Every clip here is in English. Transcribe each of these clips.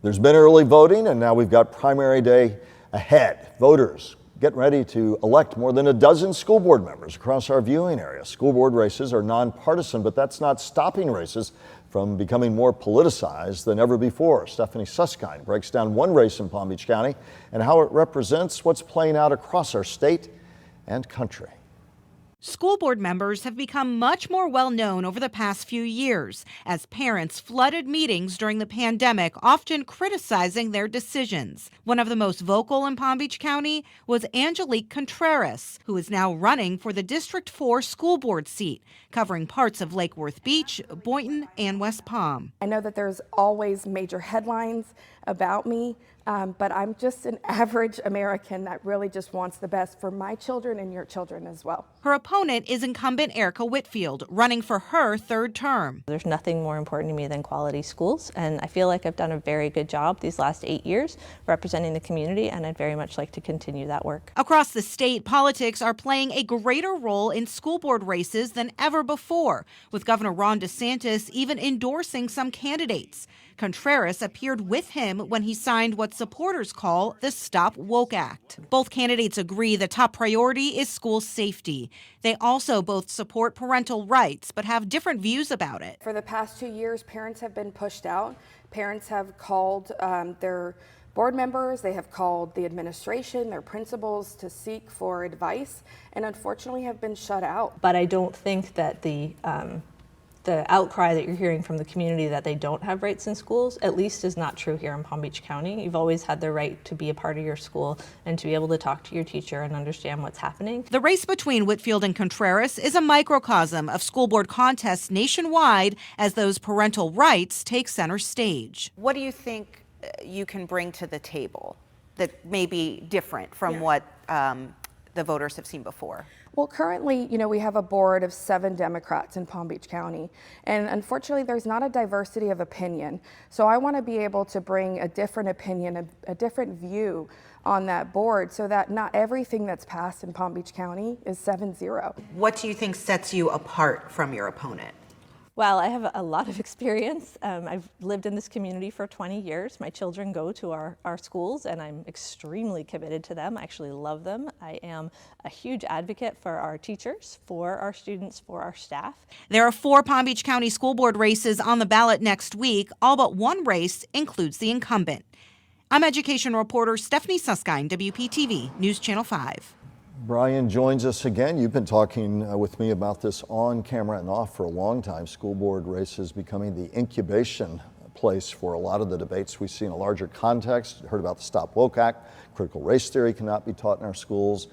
There's been early voting, and now we've got primary day ahead. Voters getting ready to elect more than a dozen school board members across our viewing area. School board races are nonpartisan, but that's not stopping races from becoming more politicized than ever before. Stephanie Susskind breaks down one race in Palm Beach County and how it represents what's playing out across our state and country. School board members have become much more well-known over the past few years as parents flooded meetings during the pandemic, often criticizing their decisions. One of the most vocal in Palm Beach County was Angelique Contreras, who is now running for the District 4 school board seat, covering parts of Lake Worth Beach, Boynton, and West Palm. I know that there's always major headlines about me, but I'm just an average American that really just wants the best for my children and your children as well. Her opponent is incumbent Erica Whitfield, running for her third term. There's nothing more important to me than quality schools, and I feel like I've done a very good job these last 8 years representing the community, and I'd very much like to continue that work. Across the state, politics are playing a greater role in school board races than ever before, with Governor Ron DeSantis even endorsing some candidates. Contreras appeared with him when he signed what supporters call the Stop Woke Act. Both candidates agree the top priority is school safety. They also both support parental rights, but have different views about it. For the past 2 years, parents have been pushed out. Parents have called their board members, they have called the administration, their principals to seek for advice, and unfortunately have been shut out. But I don't think that the outcry that you're hearing from the community that they don't have rights in schools, at least is not true here in Palm Beach County. You've always had the right to be a part of your school and to be able to talk to your teacher and understand what's happening. The race between Whitfield and Contreras is a microcosm of school board contests nationwide as those parental rights take center stage. What do you think you can bring to the table that may be different from what the voters have seen before? Well, currently, we have a board of 7 Democrats in Palm Beach County, and unfortunately, there's not a diversity of opinion. So I want to be able to bring a different opinion, a different view on that board so that not everything that's passed in Palm Beach County is 7-0. What do you think sets you apart from your opponent? Well, I have a lot of experience. I've lived in this community for 20 years. My children go to our schools, and I'm extremely committed to them. I actually love them. I am a huge advocate for our teachers, for our students, for our staff. There are 4 Palm Beach County school board races on the ballot next week. All but one race includes the incumbent. I'm education reporter Stephanie Susskind, WPTV News Channel 5. Brian joins us again. You've been talking with me about this on camera and off for a long time. School board races becoming the incubation place for a lot of the debates we see in a larger context. You heard about the Stop Woke Act. Critical race theory cannot be taught in our schools.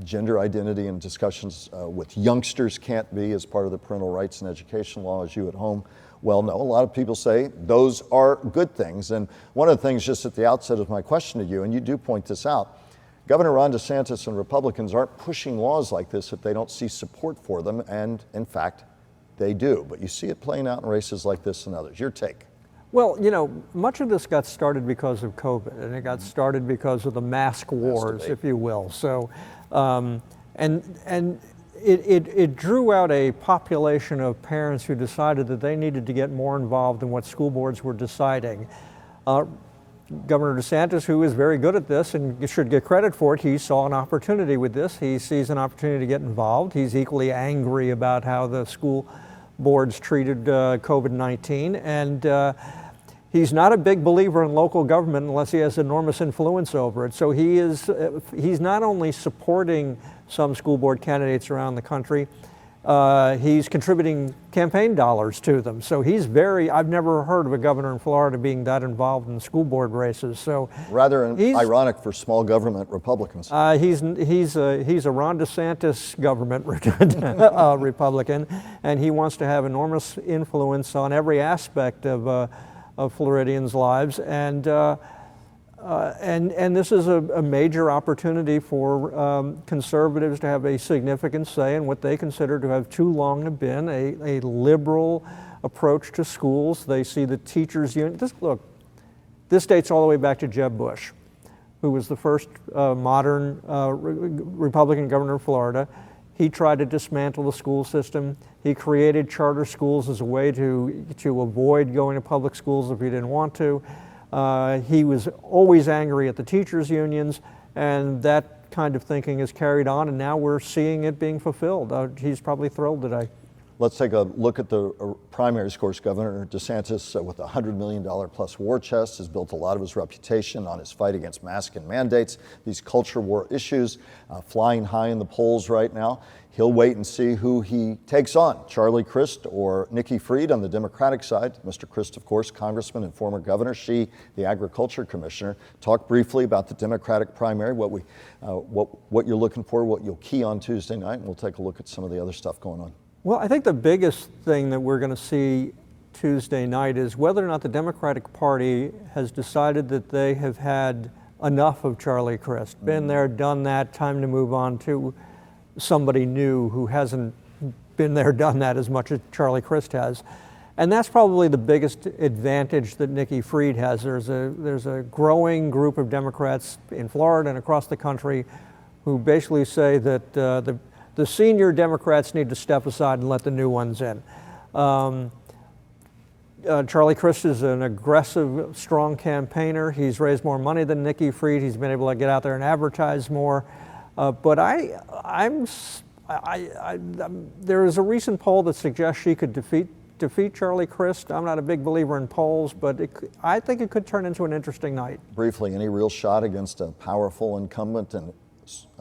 Gender identity and discussions with youngsters can't be as part of the parental rights and education law, as you at home well know. A lot of people say those are good things. And one of the things just at the outset of my question to you, and you do point this out, Governor Ron DeSantis and Republicans aren't pushing laws like this if they don't see support for them, and in fact, they do. But you see it playing out in races like this and others. Your take? Well, much of this got started because of COVID, and it got started because of the mask wars, if you will. So, it drew out a population of parents who decided that they needed to get more involved in what school boards were deciding. Governor DeSantis, who is very good at this and should get credit for it, he saw an opportunity with this. He sees an opportunity to get involved. He's equally angry about how the school boards treated COVID-19, and he's not a big believer in local government unless he has enormous influence over it. So he's not only supporting some school board candidates around the country, he's contributing campaign dollars to them. So I've never heard of a governor in Florida being that involved in school board races. So rather ironic for small government Republicans. He's a Ron DeSantis government Republican, and he wants to have enormous influence on every aspect of Floridians' lives. And this is a major opportunity for conservatives to have a significant say in what they consider to have too long been a liberal approach to schools. They see the teachers' union. This dates all the way back to Jeb Bush, who was the first modern Republican governor of Florida. He tried to dismantle the school system. He created charter schools as a way to avoid going to public schools if he didn't want to. He was always angry at the teachers' unions, and that kind of thinking is carried on, and now we're seeing it being fulfilled. He's probably thrilled today. Let's take a look at the primaries. Of course, Governor DeSantis, with a $100 million plus war chest, has built a lot of his reputation on his fight against mask and mandates. These culture war issues flying high in the polls right now. He'll wait and see who he takes on, Charlie Crist or Nikki Fried on the Democratic side. Mr. Crist, of course, congressman and former governor. She, the agriculture commissioner. Talk briefly about the Democratic primary, what you're looking for, what you'll key on Tuesday night, and we'll take a look at some of the other stuff going on. Well, I think the biggest thing that we're going to see Tuesday night is whether or not the Democratic Party has decided that they have had enough of Charlie Crist. Been there, done that, time to move on to somebody new who hasn't been there, done that as much as Charlie Crist has. And that's probably the biggest advantage that Nikki Fried has. There's a growing group of Democrats in Florida and across the country who basically say that the senior Democrats need to step aside and let the new ones in. Charlie Crist is an aggressive, strong campaigner. He's raised more money than Nikki Fried. He's been able to get out there and advertise more. But there is a recent poll that suggests she could defeat Charlie Crist. I'm not a big believer in polls, but I think it could turn into an interesting night. Briefly, any real shot against a powerful incumbent and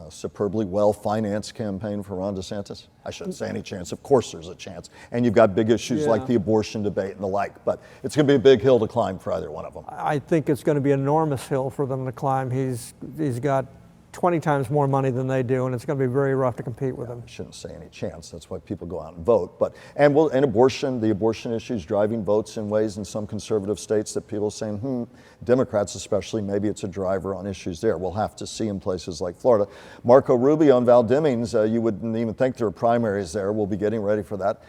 superbly well-financed campaign for Ron DeSantis? I shouldn't say any chance. Of course there's a chance. And you've got big issues like the abortion debate and the like, but it's going to be a big hill to climb for either one of them. I think it's going to be an enormous hill for them to climb. He's got 20 times more money than they do, and it's going to be very rough to compete with him. I shouldn't say any chance. That's why people go out and vote. But and abortion, the abortion issue is driving votes in ways in some conservative states that people are saying, Democrats especially, maybe it's a driver on issues there. We'll have to see in places like Florida. Marco Rubio and Val Demings, you wouldn't even think there are primaries there. We'll be getting ready for that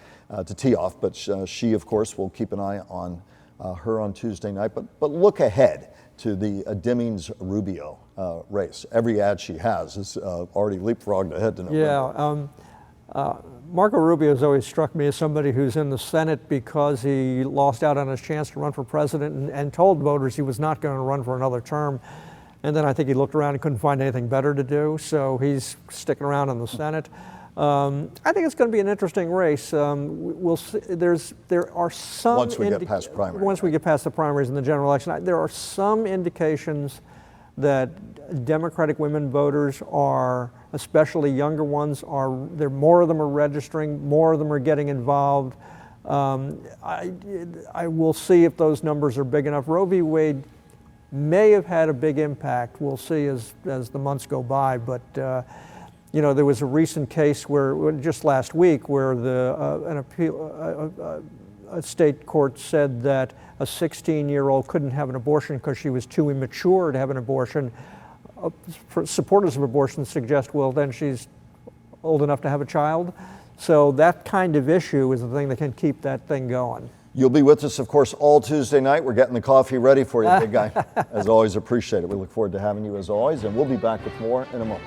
to tee off. But she, of course, will keep an eye on her on Tuesday night. But look ahead to the Demings-Rubio race. Every ad she has is already leapfrogged ahead to November. Yeah, Marco Rubio has always struck me as somebody who's in the Senate because he lost out on his chance to run for president and told voters he was not going to run for another term. And then I think he looked around and couldn't find anything better to do, so he's sticking around in the Senate. I think it's going to be an interesting race. We'll see. There are some once we get past primaries. Once we get past the primaries in the general election, there are some indications that Democratic women voters are, especially younger ones, more of them are registering, more of them are getting involved. I will see if those numbers are big enough. Roe v. Wade may have had a big impact. We'll see as the months go by, but. There was a recent case where, just last week, where a state court said that a 16-year-old couldn't have an abortion because she was too immature to have an abortion. Supporters of abortion suggest, well, then she's old enough to have a child. So that kind of issue is the thing that can keep that thing going. You'll be with us, of course, all Tuesday night. We're getting the coffee ready for you, big guy. As always, appreciate it. We look forward to having you as always, and we'll be back with more in a moment.